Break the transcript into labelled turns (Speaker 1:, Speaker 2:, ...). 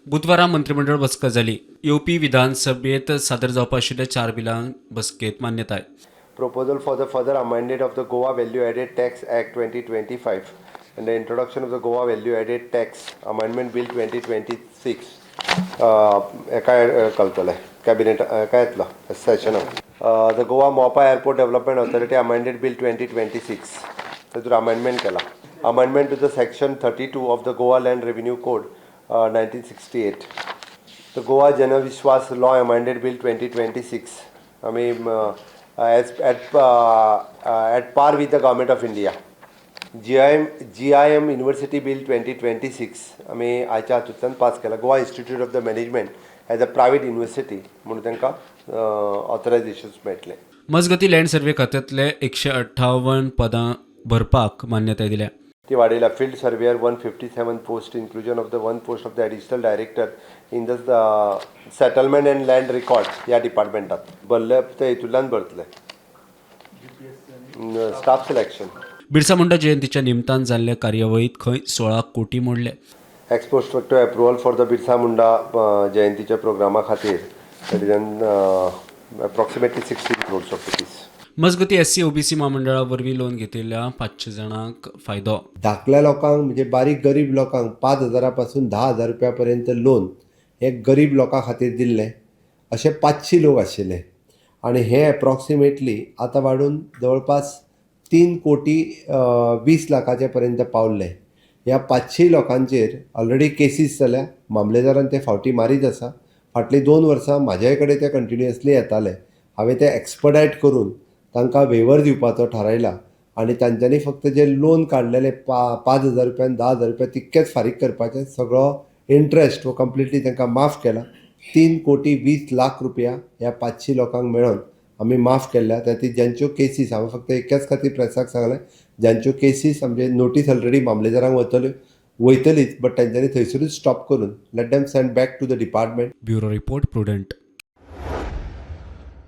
Speaker 1: बुधवारा मंत्रिमंडळ बसका जाली. येवपी विधानसभेत सादर जावपा आशिल्ल्या 4 बिलांक बसकेत मान्यताय.
Speaker 2: Proposal for the further amendment of the Goa Value Added Tax Act 2025 and the introduction of the Goa Value Added Tax Amendment Bill 2026 cabinet session the Goa Mopa Airport Development Authority Amended Bill 2026 तातूंत amendment केला. Amendment to the section 32 of the Goa Land Revenue Code 1968. The Goa Janavishwas Law Amended Bill 2026. I mean at par with the Government of India. GIM University Bill 2026 आमी आयच्या हातूंतल्यान pass केला. Goa institute of the management as a private university म्हणून तांकां ऑथरायझेशन्स मेळटलें.
Speaker 1: मजगती land survey खात्यांतले 158 पदां भरपाक मान्यताय दिल्या.
Speaker 2: ती वाडयल्या. Field surveyor 157 post, inclusion of the 1 post of the additional director in the settlement and land record ह्या डिपार्टमेंटात भरले. ते हितूंतल्यान भरतले. Staff selection.
Speaker 1: बिरसा मुंडा जयंतीच्या निमतान जाल्ल्या कार्यावळीत खंय 16 कोटी मोडले.
Speaker 2: Ex post facto approval for the Birsa Munda जयंतीच्या प्रोग्रामा खातीर अप्रॉक्सिमेटली 16 crores of rupees.
Speaker 1: मजगती SC OBC महामंडळा वरवीं लोन घेतिल्ल्या 500 जाणांक फायदो.
Speaker 3: धाकल्या लोकांक म्हणजे बारीक गरीब लोकांक 5,000 पासून 10,000 रुपया पर्यंत लोन हे गरीब लोकां खातीर दिल्ले. असे 500 लोक आशिल्ले आणि हे अप्रॉक्सिमेटली आतां वाडून जवळपास 3 कोटी 20 लाखाचे पर्यंत पावले. ह्या 500 लोकांचेर ऑलरेडी केसीस जाल्या. मामलेदारान ते फावटी मारीत आसा. फाटलीं 2 वर्सां म्हाज्याय कडेन ते कंटिन्युअसली येताले. हांवें ते एक्सपर्टायट करून तांकां वेवर दिवपाचो थारायला आणि तांच्यांनी फक्त जे लोन काडलेले 5,000 रुपया 10,000 रुपया तितकेच फारीक करपाचे. सगळो इंट्रस्ट हो कंप्लिटली तांकां माफ केला. 3 कोटी 20 लाख रुपया ह्या 500 लोकांक मेळोन आमी माफ केल्या. तातूंत ज्यांच्यो केसीस हांवें फक्त एकाच खातीर प्रेसाक सांगलें, ज्यांच्यो केसीस आमचे नोटीस ऑलरेडी मामलेदारांक वयतलीच बट तांच्यांनी थंयसरूच स्टॉप करून let them send back to the department.
Speaker 1: Bureau report prudent.